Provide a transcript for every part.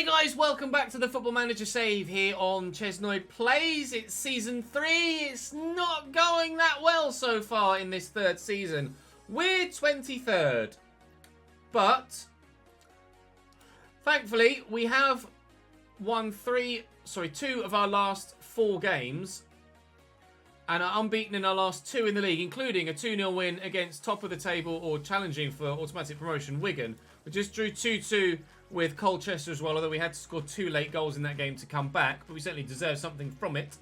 Hey guys, welcome back to the Football Manager Save here on ChesnoidPlays. It's Season 3. It's not going that well so far in this third season. We're 23rd. But, thankfully, we have won two of our last 4 games. And are unbeaten in our last 2 in the league, including a 2-0 win against top of the table or challenging for automatic promotion, Wigan. We just drew 2-2 with Colchester as well, although we had to score 2 late goals in that game to come back, but we certainly deserve something from it.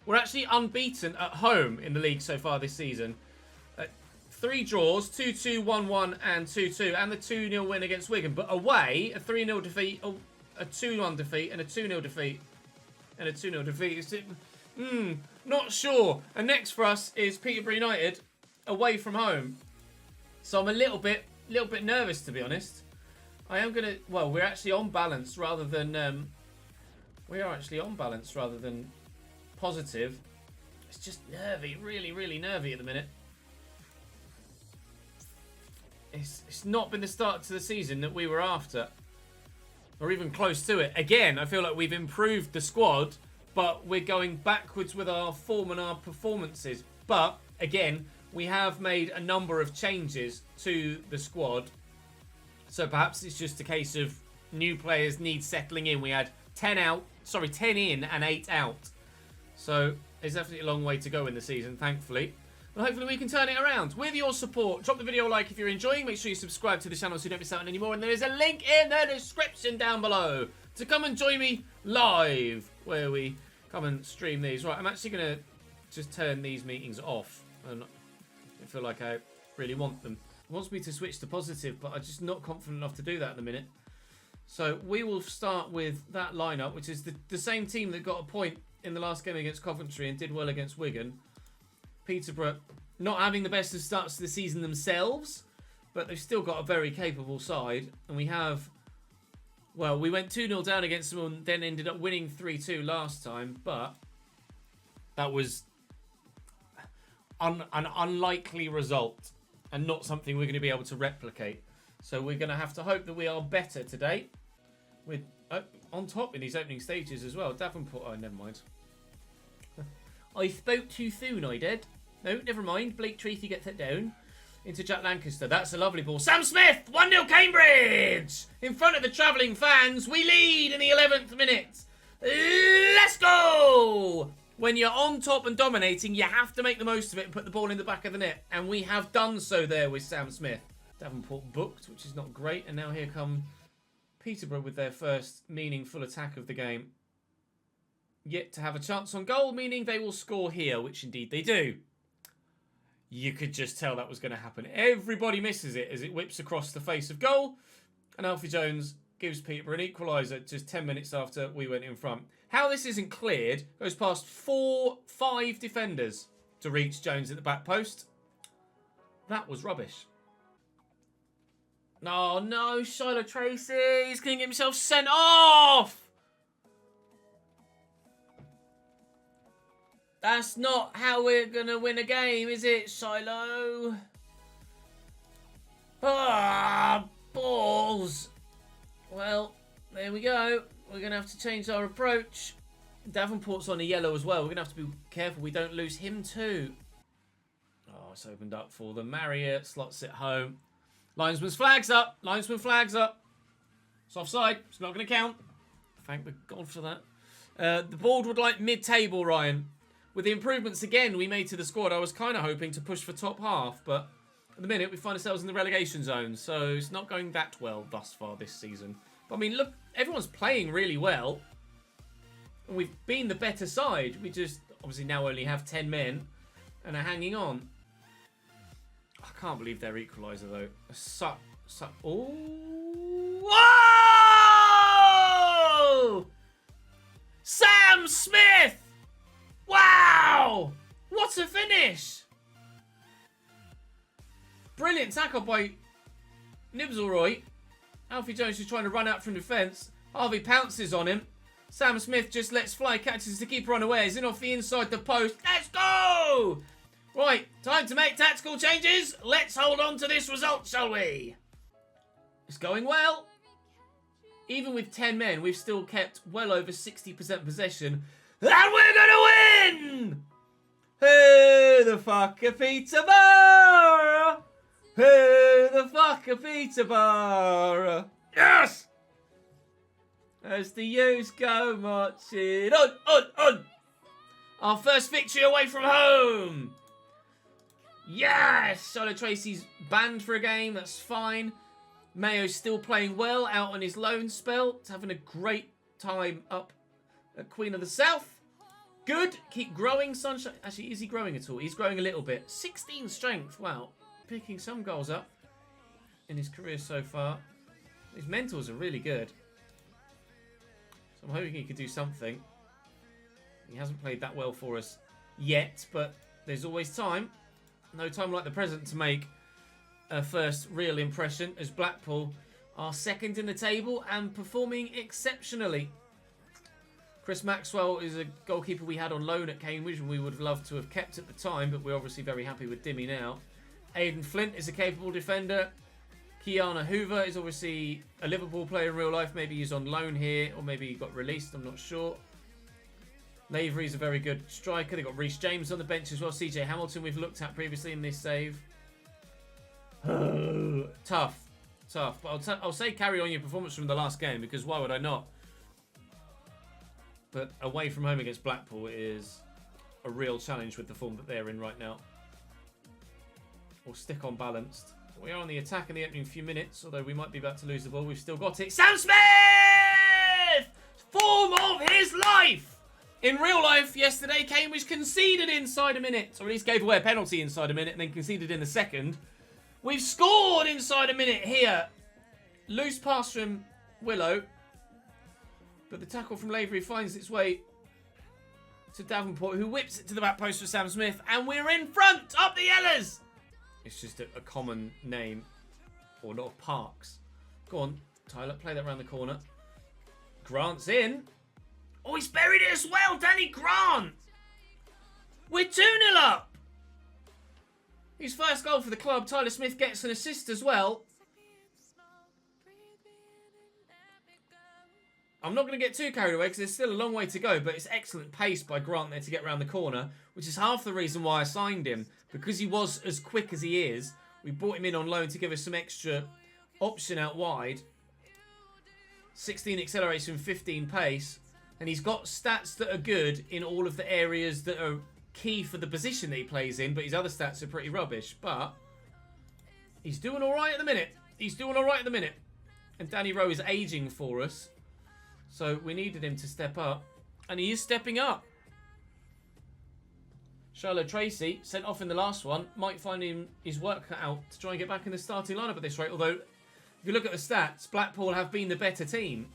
We're actually unbeaten at home in the league so far this season. 3 draws, 2-2, 1-1 and 2-2, and the 2-0 win against Wigan. But away, a 3-0 defeat, a 2-1 defeat, and a 2-0 defeat, and a 2-0 defeat. Not sure. And next for us is Peterborough United away from home. So I'm a little bit nervous, to be honest. I am gonna. Well, we're actually on balance rather than. We are actually on balance rather than positive. It's just nervy, really nervy at the minute. It's not been the start to the season that we were after, or even close to it. Again, I feel like we've improved the squad, but we're going backwards with our form and our performances. But again, we have made a number of changes to the squad. So perhaps it's just a case of new players need settling in. We had 10 in and 8 out. So there's definitely a long way to go in the season, thankfully. But hopefully we can turn it around. With your support, drop the video a like if you're enjoying. Make sure you subscribe to the channel so you don't miss out on any more. And there is a link in the description down below to come and join me live, where we come and stream these. Right, I'm actually going to just turn these meetings off. I feel like I really want them. It wants me to switch to positive, but I'm just not confident enough to do that at the minute. So we will start with that lineup, which is the same team that got a point in the last game against Coventry and did well against Wigan. Peterborough not having the best of starts to the season themselves, but they've still got a very capable side. And we have, well, we went 2-0 down against them and then ended up winning 3-2 last time, but that was an unlikely result and not something we're going to be able to replicate. So we're going to have to hope that we are better today. We're on top in these opening stages as well. Davenport, oh, never mind. I spoke too soon, I did. No, never mind. Blake Treacy gets it down into Jack Lancaster. That's a lovely ball. Sam Smith, 1-0 Cambridge! In front of the travelling fans, we lead in the 11th minute. Let's go! When you're on top and dominating, you have to make the most of it and put the ball in the back of the net. And we have done so there with Sam Smith. Davenport booked, which is not great. And now here come Peterborough with their first meaningful attack of the game. Yet to have a chance on goal, meaning they will score here, which indeed they do. You could just tell that was going to happen. Everybody misses it as it whips across the face of goal. And Alfie Jones gives Peterborough an equaliser just 10 minutes after we went in front. How this isn't cleared goes past 5 defenders to reach Jones at the back post. That was rubbish. Oh no, Shiloh Tracy. He's going to get himself sent off. That's not how we're going to win a game, is it, Shiloh? Ah, balls. Well, there we go. We're going to have to change our approach. Davenport's on a yellow as well. We're going to have to be careful we don't lose him too. Oh, it's opened up for them. Marriott slots it home. Linesman's flag's up. Linesman flag's up. It's offside. It's not going to count. Thank God for that. The board would like mid-table, Ryan. With the improvements again we made to the squad, I was kind of hoping to push for top half, but at the minute we find ourselves in the relegation zone, so it's not going that well thus far this season. But I mean, look, everyone's playing really well, and we've been the better side. We just obviously now only have 10 men and are hanging on. I can't believe their equaliser though. Oh! Whoa! Sam Smith! Wow! What a finish! Brilliant tackle by Nibselroy. Alfie Jones is trying to run out from defence. Harvey pounces on him. Sam Smith just lets fly, catches the keeper unawares. In off the inside the post. Let's go! Right, time to make tactical changes. Let's hold on to this result, shall we? It's going well. even with 10 men, we've still kept well over 60% possession. And we're going to win! Who the fuck are Peterborough? Who the fuck are Peterborough? Yes! As the U's go marching on. Our first victory away from home. Yes! Charlotte Tracy's banned for a game. That's fine. Mayo's still playing well out on his loan spell. He's having a great time up at Queen of the South. Good. Keep growing, Sunshine. Actually, is he growing at all? He's growing a little bit. 16 strength. Wow. Picking some goals up in his career so far. His mentals are really good. So I'm hoping he could do something. He hasn't played that well for us yet, but there's always time. No time like the present to make a first real impression, as Blackpool are second in the table and performing exceptionally. Chris Maxwell is a goalkeeper we had on loan at Cambridge and we would have loved to have kept at the time, but we're obviously very happy with Dimmy now. Aidan Flint is a capable defender. Kiana Hoover is obviously a Liverpool player in real life. Maybe he's on loan here, or maybe he got released, I'm not sure. Lavery's a very good striker. They've got Reece James on the bench as well. CJ Hamilton we've looked at previously in this save. Tough. But I'll say carry on your performance from the last game, because why would I not? But away from home against Blackpool is a real challenge with the form that they're in right now. Or stick on balanced. We are on the attack in the opening few minutes, although we might be about to lose the ball. We've still got it. Sam Smith! Form of his life! In real life, yesterday, Cambridge conceded inside a minute, or at least gave away a penalty inside a minute and then conceded in the second. We've scored inside a minute here. Loose pass from Willow. But the tackle from Lavery finds its way to Davenport, who whips it to the back post for Sam Smith. And we're in front! Up the Yellers! It's just a common name. Or not, Parks. Go on, Tyler, play that around the corner. Grant's in. Oh, he's buried it as well, Danny Grant! We're 2-0 up! His first goal for the club. Tyler Smith gets an assist as well. I'm not going to get too carried away because there's still a long way to go, but it's excellent pace by Grant there to get around the corner, which is half the reason why I signed him. Because he was as quick as he is, we brought him in on loan to give us some extra option out wide. 16 acceleration, 15 pace. And he's got stats that are good in all of the areas that are key for the position that he plays in, but his other stats are pretty rubbish. But he's doing all right at the minute. And Danny Rowe is aging for us. So we needed him to step up. And he is stepping up. Charlotte Tracy, sent off in the last one, might find him his work cut out to try and get back in the starting lineup at this rate. Although, if you look at the stats, Blackpool have been the better team.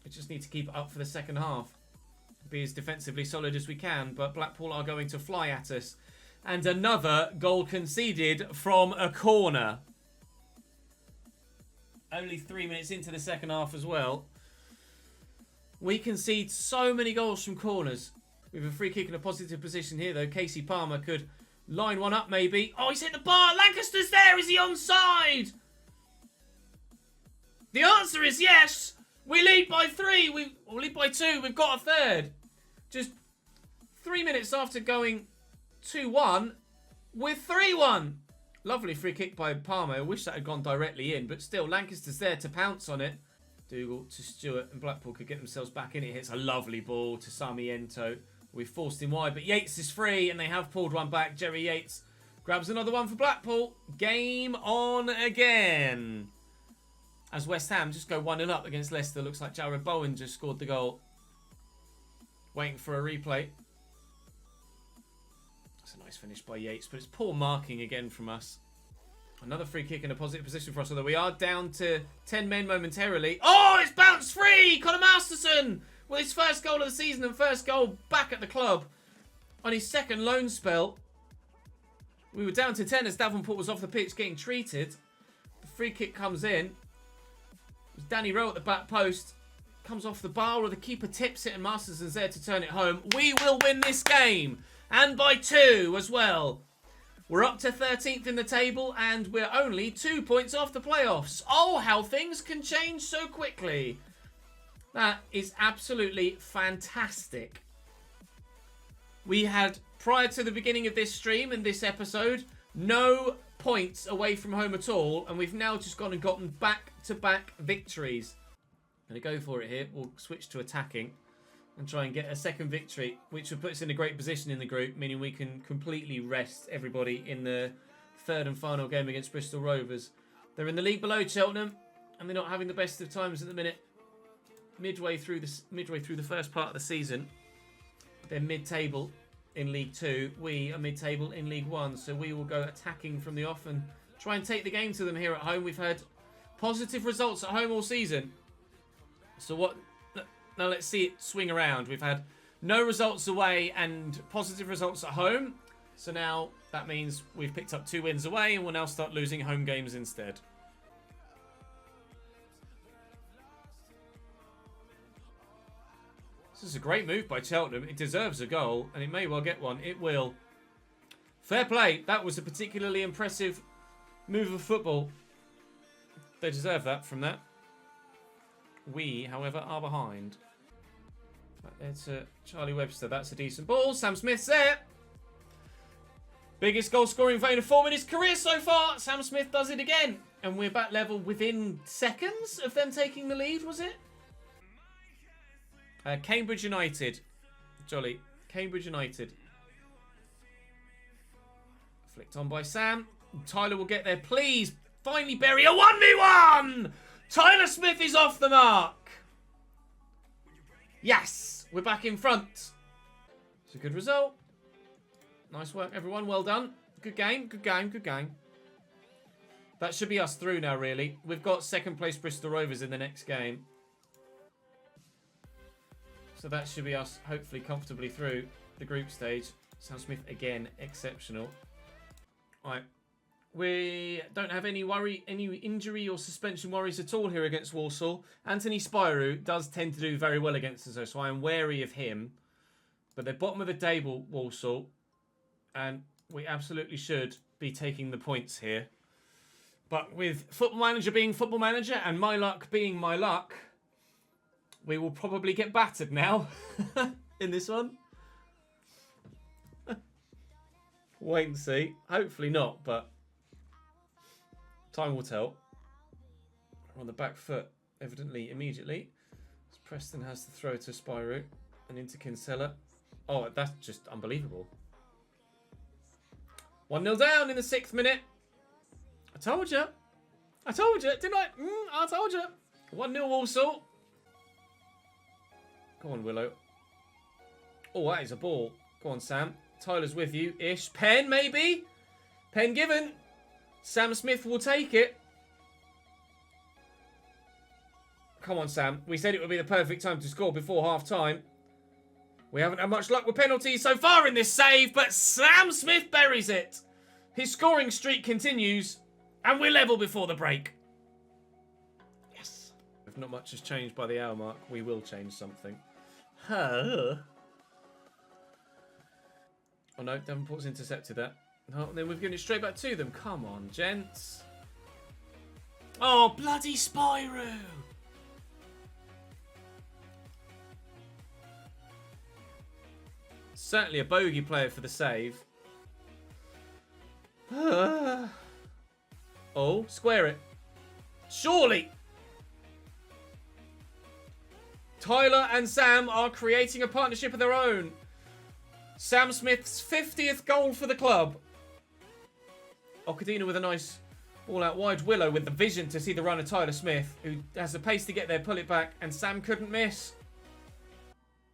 We just need to keep it up for the second half. Be as defensively solid as we can, but Blackpool are going to fly at us. And another goal conceded from a corner. Only 3 minutes into the second half as well. We concede so many goals from corners. We have a free kick in a positive position here, though. Casey Palmer could line one up, maybe. Oh, he's hit the bar. Lancaster's there. Is he onside? The answer is yes. We lead by 3. We lead by 2. We've got a third. Just 3 minutes after going 2-1, we're 3-1. Lovely free kick by Palmer. I wish that had gone directly in, but still, Lancaster's there to pounce on it. Dougal to Stewart, and Blackpool could get themselves back in. It hits a lovely ball to Sarmiento. We've forced him wide, but Yates is free, and they have pulled one back. Jerry Yates grabs another one for Blackpool. Game on again. As West Ham just go 1-0 up against Leicester. Looks like Jared Bowen just scored the goal. Waiting for a replay. That's a nice finish by Yates, but it's poor marking again from us. Another free kick in a positive position for us, although we are down to 10 men momentarily. Oh, it's bounced free! Conor Masterson with his first goal of the season and first goal back at the club on his second loan spell. We were down to 10 as Davenport was off the pitch getting treated. The free kick comes in. It was Danny Rowe at the back post. Comes off the bar, or the keeper tips it and Masterson's there to turn it home. We will win this game. And by 2 as well. We're up to 13th in the table and we're only 2 points off the playoffs. Oh, how things can change so quickly. That is absolutely fantastic. We had, prior to the beginning of this stream and this episode, no points away from home at all. And we've now just gone and gotten back-to-back victories. Going to go for it here. We'll switch to attacking and try and get a second victory, which would put us in a great position in the group, meaning we can completely rest everybody in the third and final game against Bristol Rovers. They're in the league below Cheltenham, and they're not having the best of times at the minute. Midway through the first part of the season, they're mid-table in League 2. We are mid-table in League 1, so we will go attacking from the off and try and take the game to them here at home. We've had positive results at home all season. So what? Now let's see it swing around. We've had no results away and positive results at home. So now that means we've picked up 2 wins away and we'll now start losing home games instead. This is a great move by Cheltenham. It deserves a goal and it may well get one. It will. Fair play. That was a particularly impressive move of football. They deserve that from that. We, however, are behind. It's Charlie Webster. That's a decent ball. Sam Smith's there. Biggest goal scoring vein of form in his career so far. Sam Smith does it again. And we're back level within seconds of them taking the lead, was it? Cambridge United. Jolly. Cambridge United. Flicked on by Sam. Tyler will get there. Please. Finally bury a 1v1. Tyler Smith is off the mark. Yes. We're back in front. It's a good result. Nice work, everyone. Well done. Good game. Good game. Good game. That should be us through now, really. We've got second place Bristol Rovers in the next game. So that should be us, hopefully, comfortably through the group stage. Sam Smith, again, exceptional. All right. We don't have any injury or suspension worries at all here against Walsall. Anthony Spirou does tend to do very well against us, though, so I am wary of him. But they're bottom of the table, Walsall. And we absolutely should be taking the points here. But with Football Manager being Football Manager and my luck being my luck, we will probably get battered now in this one. Wait and see. Hopefully not, but time will tell. We're on the back foot, evidently, immediately. As Preston has the throw to Spirou and into Kinsella. Oh, that's just unbelievable. 1-0 down in the 6th minute. I told you. I told you, didn't I? I told you. 1-0 Walsall. Go on, Willow. Oh, that is a ball. Go on, Sam. Tyler's with you. Ish. Pen, maybe? Pen given. Sam Smith will take it. Come on, Sam. We said it would be the perfect time to score before half-time. We haven't had much luck with penalties so far in this save, but Sam Smith buries it. His scoring streak continues, and we're level before the break. Yes. If not much has changed by the hour mark, we will change something. Oh no, Devonport's intercepted that. No, then we've given it straight back to them. Come on, gents. Oh, bloody Spirou! Certainly a bogey player for the save. Oh, square it. Surely! Tyler and Sam are creating a partnership of their own. Sam Smith's 50th goal for the club. Okadina with a nice ball out wide. Willow with the vision to see the run of Tyler Smith, who has the pace to get there, pull it back, and Sam couldn't miss.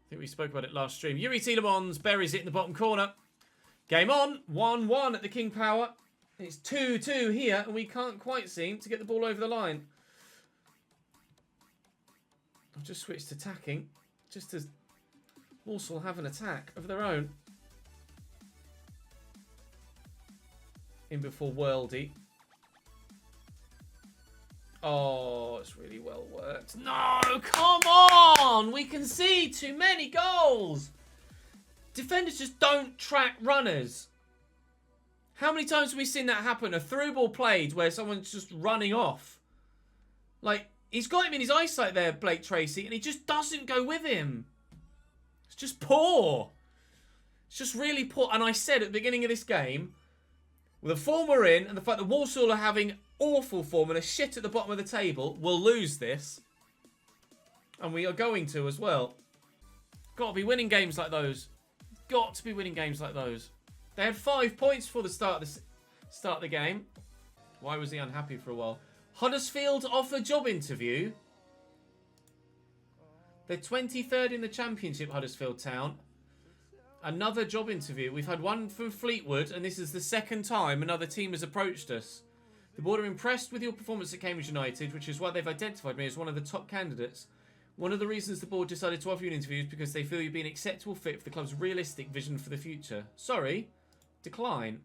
I think we spoke about it last stream. Yuri Tielemans buries it in the bottom corner. Game on. 1-1 at the King Power. It's 2-2 here, and we can't quite seem to get the ball over the line. I've just switched to attacking, just as Walsall have an attack of their own. In before Worldy. Oh, it's really well worked. No, come on! We concede too many goals. Defenders just don't track runners. How many times have we seen that happen? A through ball played where someone's just running off. Like, He's got him in his eyesight there, Blake Tracy, and he just doesn't go with him. It's just poor. It's just really poor. And I said at the beginning of this game, with the form we're in and the fact that Walsall are having awful form and a shit at the bottom of the table, we'll lose this. And we are going to as well. Got to be winning games like those. Got to be winning games like those. They had 5 points before the start of the game. Why was he unhappy for a while? Huddersfield off a job interview. They're 23rd in the Championship, Huddersfield Town. Another job interview. We've had one from Fleetwood, and this is the second time another team has approached us. The board are impressed with your performance at Cambridge United, which is why they've identified me as one of the top candidates. One of the reasons the board decided to offer you an interview is because they feel you'd be an acceptable fit for the club's realistic vision for the future. Sorry. Decline.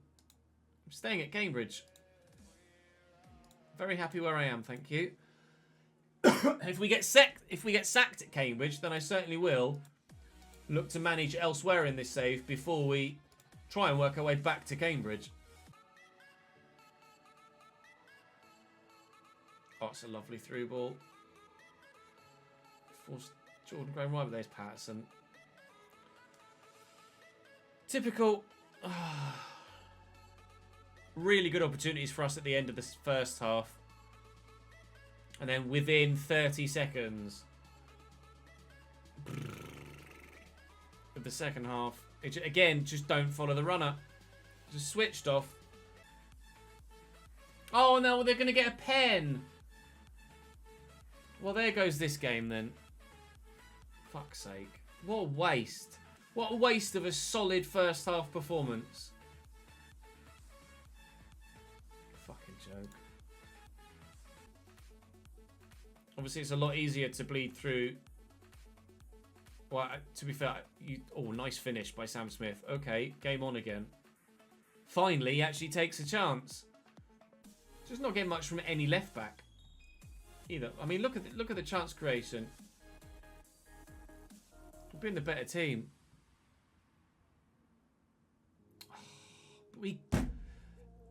I'm staying at Cambridge. Very happy where I am, thank you. If we get sacked at Cambridge, then I certainly will look to manage elsewhere in this save before we try and work our way back to Cambridge. Oh, it's a lovely through ball. Forced Jordan going right, but there's Patterson. Typical. Really good opportunities for us at the end of the first half. And then within 30 seconds of the second half, again, just don't follow the runner. Just switched off. Oh, no, they're going to get a pen. Well, there goes this game then. Fuck's sake. What a waste. What a waste of a solid first half performance. Fucking joke. Obviously, it's a lot easier to bleed through. Well, to be fair, oh, nice finish by Sam Smith. Okay, game on again. Finally, he actually takes a chance. Just not getting much from any left back either. I mean, look at the chance creation. We've been the better team.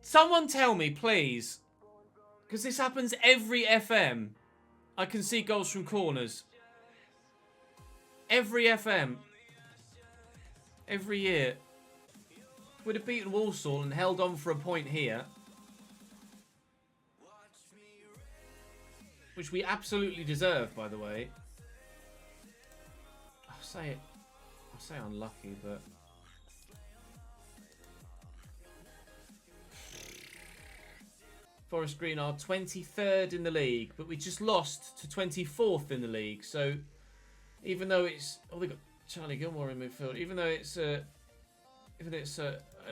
Someone tell me, please, because this happens every FM. I can see goals from corners. Every FM. Every year. We'd have beaten Walsall and held on for a point here. Which we absolutely deserve, by the way. I'll say unlucky, but... Forest Green are 23rd in the league, but we just lost to 24th in the league. So, even though it's... Oh, they got Charlie Gilmore in midfield. Even though it's a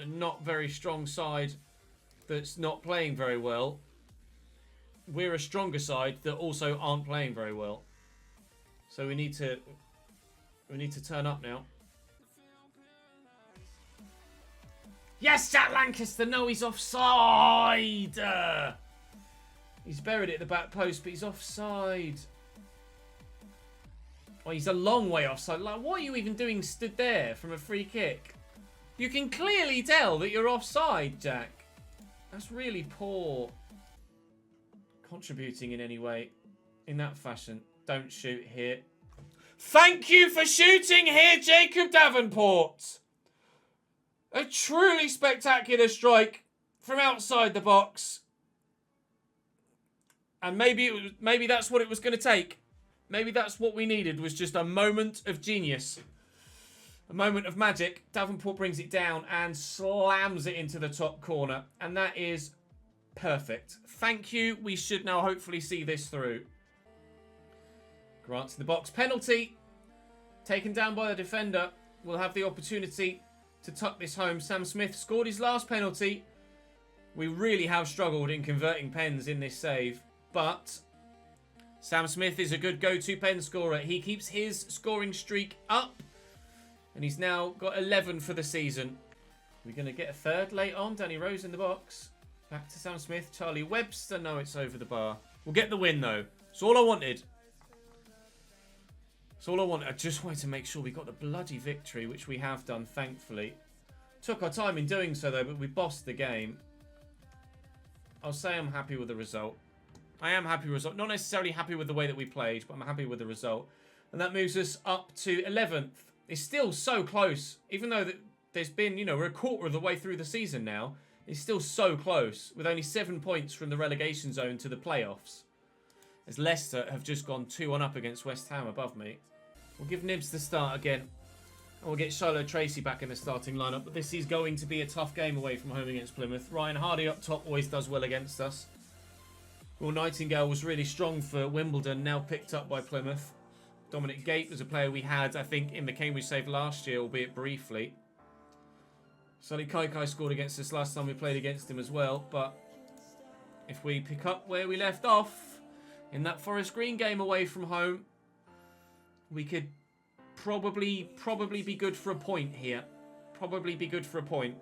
not very strong side that's not playing very well, we're a stronger side that also aren't playing very well. So we need to turn up now. Yes, Jack Lancaster. No, he's offside. He's buried it at the back post, but he's offside. Oh, he's a long way offside. Like, what are you even doing stood there from a free kick? You can clearly tell that you're offside, Jack. That's really poor. Contributing in any way in that fashion. Don't shoot here. Thank you for shooting here, Jacob Davenport. A truly spectacular strike from outside the box. And maybe that's what it was going to take. Maybe that's what we needed, was just a moment of genius. A moment of magic. Davenport brings it down and slams it into the top corner. And that is perfect. Thank you. We should now hopefully see this through. Grants in the box. Penalty. Taken down by the defender. We'll have the opportunity to tuck this home. Sam Smith scored his last penalty. We really have struggled in converting pens in this save. But Sam Smith is a good go-to pen scorer. He keeps his scoring streak up. And he's now got 11 for the season. We're going to get a third late on. Danny Rose in the box. Back to Sam Smith. Charlie Webster. No, it's over the bar. We'll get the win, though. It's all I wanted. It's all I wanted. I just wanted to make sure we got the bloody victory, which we have done, thankfully. Took our time in doing so, though, but we bossed the game. I'll say I'm happy with the result. I am happy with the result. Not necessarily happy with the way that we played, but I'm happy with the result. And that moves us up to 11th. It's still so close. Even though there's been, you know, we're a quarter of the way through the season now. It's still so close, with only 7 points from the relegation zone to the playoffs. As Leicester have just gone 2-1 up against West Ham above me. We'll give Nibs the start again. And we'll get Shiloh Tracy back in the starting lineup. But this is going to be a tough game away from home against Plymouth. Ryan Hardy up top always does well against us. Will Nightingale was really strong for Wimbledon, now picked up by Plymouth. Dominic Gate was a player we had, I think, in the Cambridge save last year, albeit briefly. Sonny Kaikai scored against us last time we played against him as well. But if we pick up where we left off in that Forest Green game away from home, we could probably be good for a point here. Probably be good for a point.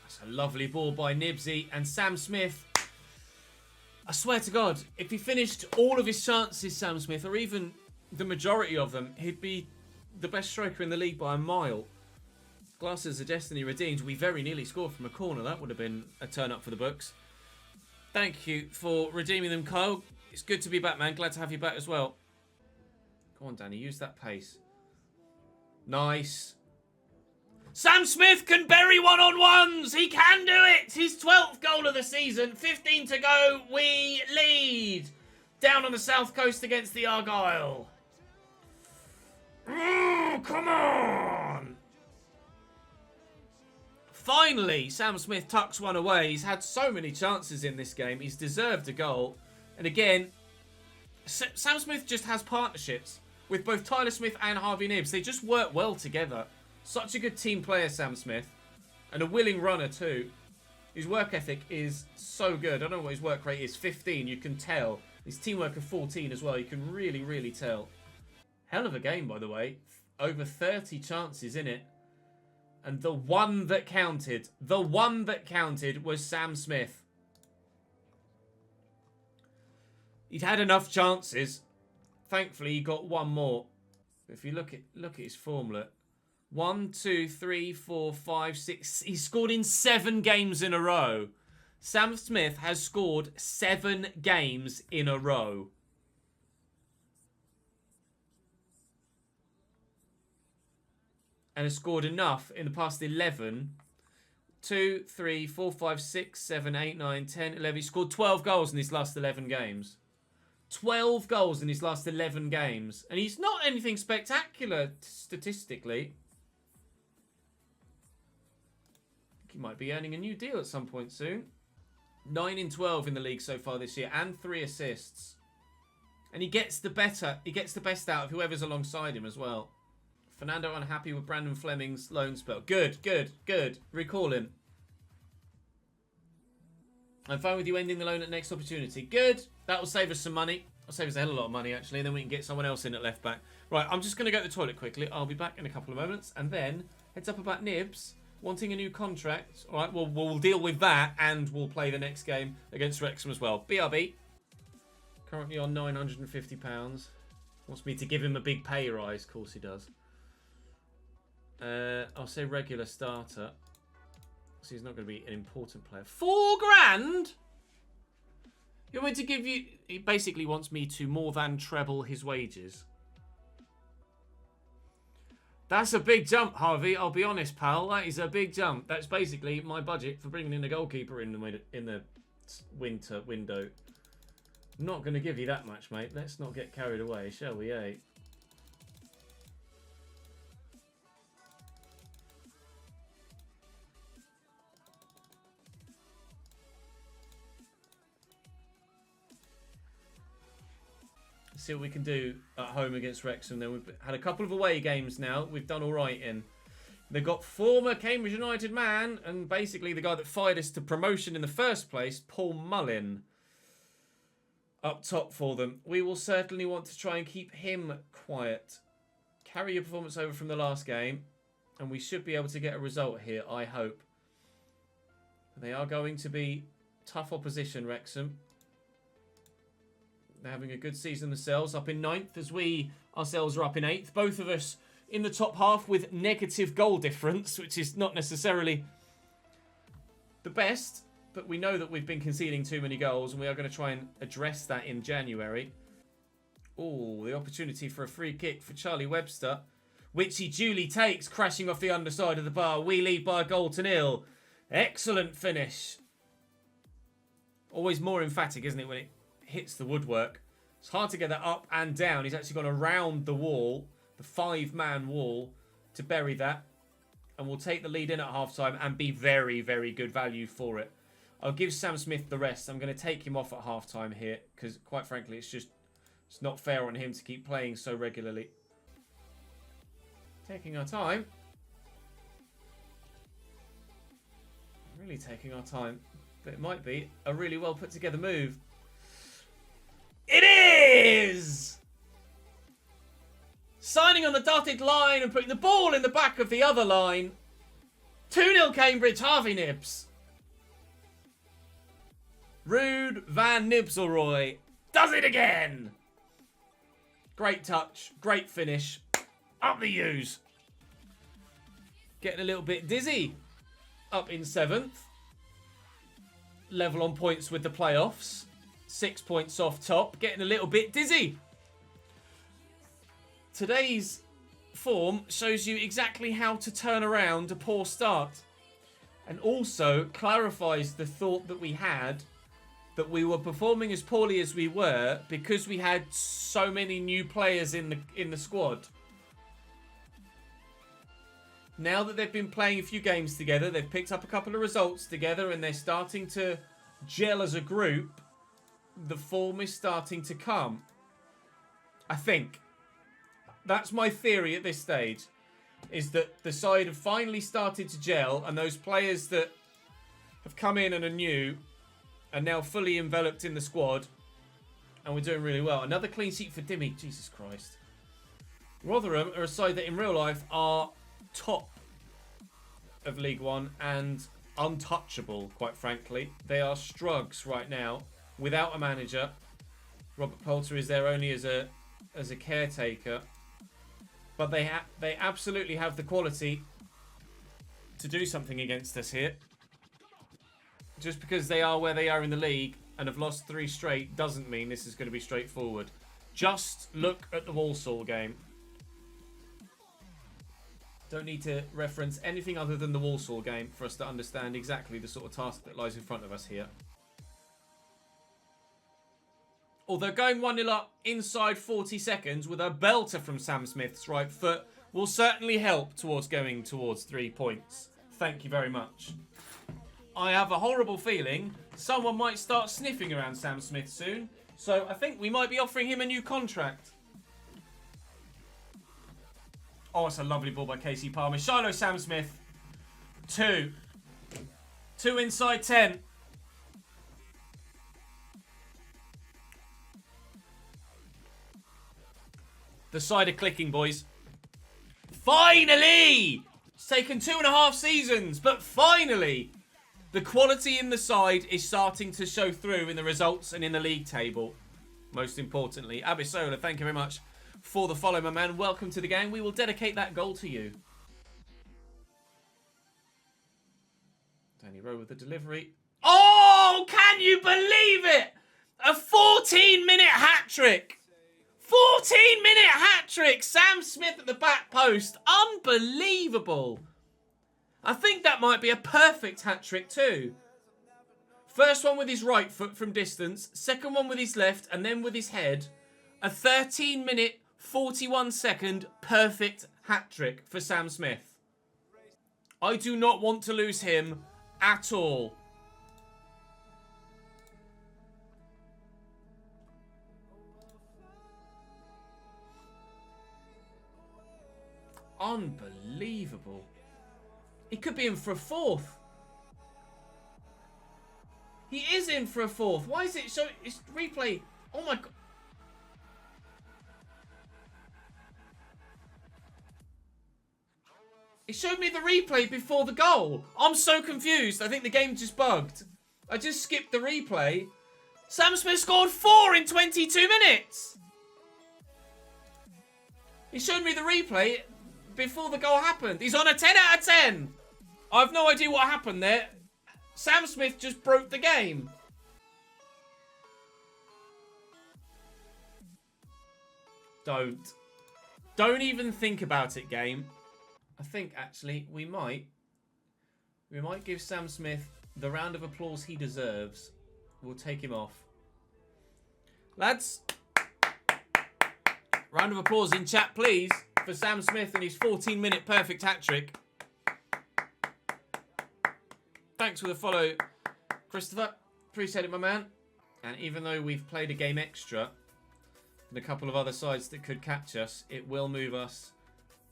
That's a lovely ball by Nibsy. And Sam Smith, I swear to God, if he finished all of his chances, Sam Smith, or even the majority of them, he'd be the best striker in the league by a mile. Glasses of Destiny redeemed. We very nearly scored from a corner. That would have been a turn up for the books. Thank you for redeeming them, Kyle. It's good to be back, man. Glad to have you back as well. Go on, Danny. Use that pace. Nice. Sam Smith can bury one-on-ones. He can do it. His 12th goal of the season. 15 to go. We lead. Down on the south coast against the Argyle. Oh, come on. Finally, Sam Smith tucks one away. He's had so many chances in this game. He's deserved a goal. And again, Sam Smith just has partnerships with both Tyler Smith and Harvey Nibbs. They just work well together. Such a good team player, Sam Smith. And a willing runner too. His work ethic is so good. I don't know what his work rate is. 15, you can tell. His teamwork of 14 as well. You can really, really tell. Hell of a game, by the way. Over 30 chances in it. And the one that counted was Sam Smith. He'd had enough chances. Thankfully, he got one more. If you look at his formula. 1, 2, 3, 4, 5, 6. He scored in 7 games in a row. Sam Smith has scored 7 games in a row. And has scored enough in the past 11. 2, 3, 4, 5, 6, 7, 8, 9, 10, 11. He scored 12 goals in his last 11 games. 12 goals in his last 11 games. And he's not anything spectacular statistically. I think he might be earning a new deal at some point soon. 9 in 12 in the league so far this year. And 3 assists. And he gets the best out of whoever's alongside him as well. Fernando unhappy with Brandon Fleming's loan spell. Good, good, good. Recall him. I'm fine with you ending the loan at next opportunity. Good. That will save us some money. That'll save us a hell of a lot of money, actually. Then we can get someone else in at left back. Right, I'm just going to go to the toilet quickly. I'll be back in a couple of moments. And then, heads up about Nibbs wanting a new contract. All right, we'll deal with that. And we'll play the next game against Wrexham as well. BRB. Currently on £950. Wants me to give him a big pay rise. Of course he does. I'll say regular starter. So he's not going to be an important player. £4,000? You want me to give you... He basically wants me to more than treble his wages. That's a big jump, Harvey. I'll be honest, pal. That is a big jump. That's basically my budget for bringing in a goalkeeper in the winter window. I'm not going to give you that much, mate. Let's not get carried away, shall we, eh? See what we can do at home against Wrexham. Then we've had a couple of away games now. We've done all right in. They've got former Cambridge United man and basically the guy that fired us to promotion in the first place, Paul Mullin, up top for them. We will certainly want to try and keep him quiet. Carry your performance over from the last game, and we should be able to get a result here, I hope. They are going to be tough opposition, Wrexham. They're having a good season themselves, up in 9th as we ourselves are up in 8th. Both of us in the top half with negative goal difference, which is not necessarily the best, but we know that we've been conceding too many goals, and we are going to try and address that in January. Oh, the opportunity for a free kick for Charlie Webster, which he duly takes, crashing off the underside of the bar. We lead by a goal to nil. Excellent finish. Always more emphatic, isn't it, when it hits the woodwork. It's hard to get that up and down. He's actually gone around the wall, the 5-man wall, to bury that. And we'll take the lead in at half-time and be very, very good value for it. I'll give Sam Smith the rest. I'm going to take him off at half-time here because, quite frankly, it's not fair on him to keep playing so regularly. Taking our time. Really taking our time. But it might be a really well put together move. It is! Signing on the dotted line and putting the ball in the back of the other line. 2-0 Cambridge, Harvey Nibbs. Ruud van Nistelrooy does it again. Great touch, great finish. Up the U's. Getting a little bit dizzy. Up in 7th. Level on points with the playoffs. 6 points off top. Getting a little bit dizzy. Today's form shows you exactly how to turn around a poor start. And also clarifies the thought that we had that we were performing as poorly as we were because we had so many new players in the squad. Now that they've been playing a few games together, they've picked up a couple of results together and they're starting to gel as a group, the form is starting to come. I think. That's my theory at this stage, is that the side have finally started to gel and those players that have come in and are new are now fully enveloped in the squad and we're doing really well. Another clean sheet for Dimmy. Jesus Christ. Rotherham are a side that in real life are top of League One and untouchable, quite frankly. They are strugs right now without a manager. Robert Poulter is there only as a caretaker. But they absolutely have the quality to do something against us here. Just because they are where they are in the league and have lost 3 straight doesn't mean this is going to be straightforward. Just look at the Walsall game. Don't need to reference anything other than the Walsall game for us to understand exactly the sort of task that lies in front of us here. Although going 1-0 up inside 40 seconds with a belter from Sam Smith's right foot will certainly help towards going towards 3 points. Thank you very much. I have a horrible feeling someone might start sniffing around Sam Smith soon, so I think we might be offering him a new contract. Oh, it's a lovely ball by Casey Palmer. Shiloh Sam Smith. 2. 2 inside 10. The side are clicking, boys. Finally! It's taken 2.5 seasons, but finally! The quality in the side is starting to show through in the results and in the league table. Most importantly. Abisola, thank you very much for the follow, my man. Welcome to the gang. We will dedicate that goal to you. Danny Rowe with the delivery. Oh, can you believe it? A 14-minute hat-trick. 14-minute hat-trick. Sam Smith at the back post. Unbelievable. I think that might be a perfect hat-trick too. First one with his right foot from distance. Second one with his left and then with his head. A 13-minute, 41-second perfect hat-trick for Sam Smith. I do not want to lose him at all. Unbelievable. He could be in for a 4th. He is in for a 4th. Why is it so... It's replay. Oh my god. It showed me the replay before the goal. I'm so confused. I think the game just bugged. I just skipped the replay. Sam Smith scored 4 in 22 minutes. He showed me the replay before the goal happened. He's on a 10 out of 10. I have no idea what happened there. Sam Smith just broke the game. Don't even think about it, game. I think, actually, we might give Sam Smith the round of applause he deserves. We'll take him off. Lads, round of applause in chat, please, for Sam Smith and his 14-minute perfect hat-trick. Thanks for the follow, Christopher. Appreciate it, my man. And even though we've played a game extra and a couple of other sides that could catch us, it will move us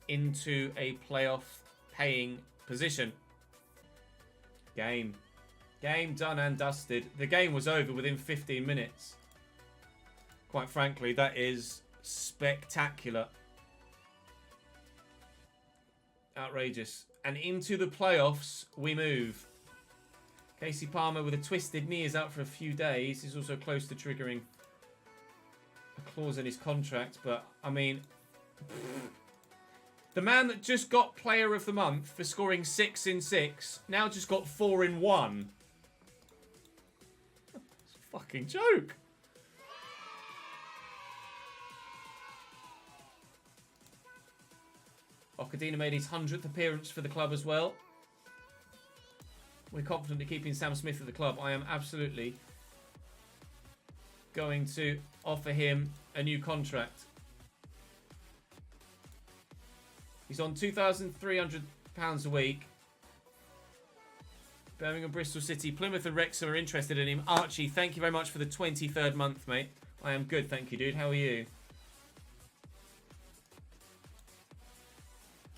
into a playoff paying position. Game done and dusted. The game was over within 15 minutes. Quite frankly, that is spectacular. Outrageous. And into the playoffs we move. Casey Palmer with a twisted knee is out for a few days. He's also close to triggering a clause in his contract. But, I mean, the man that just got Player of the Month for scoring 6 in 6 now just got 4 in 1. It's a fucking joke. Okadina made his 100th appearance for the club as well. We're confident of keeping Sam Smith at the club. I am absolutely going to offer him a new contract. He's on £2,300 a week. Birmingham, Bristol City, Plymouth and Wrexham are interested in him. Archie, thank you very much for the 23rd month, mate. I am good, thank you, dude. How are you?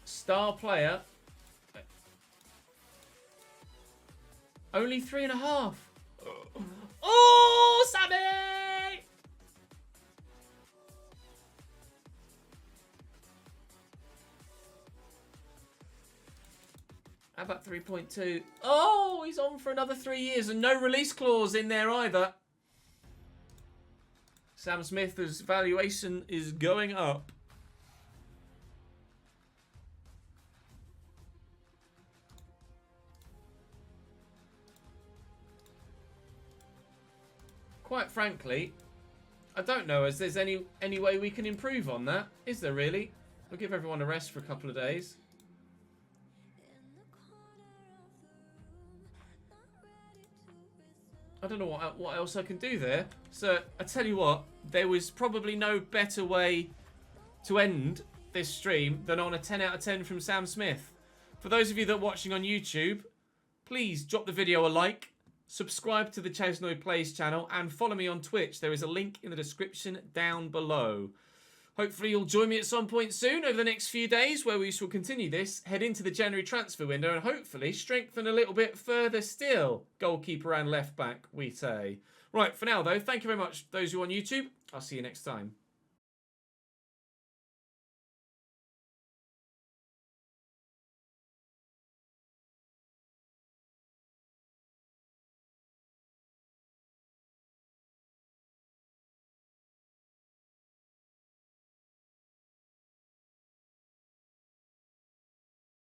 Star player. Only 3.5. Oh, Sammy! How about 3.2? Oh, he's on for another 3 years and no release clause in there either. Sam Smith's valuation is going up. Quite frankly, I don't know if there's any way we can improve on that. Is there really? We'll give everyone a rest for a couple of days. I don't know what else I can do there. So, I tell you what, there was probably no better way to end this stream than on a 10 out of 10 from Sam Smith. For those of you that are watching on YouTube, please drop the video a like. Subscribe to the ChesnoidPlays channel and follow me on Twitch. There is a link in the description down below. Hopefully you'll join me at some point soon over the next few days where we shall continue this, head into the January transfer window and hopefully strengthen a little bit further still. Goalkeeper and left back, we say. Right, for now though, thank you very much those who are on YouTube. I'll see you next time.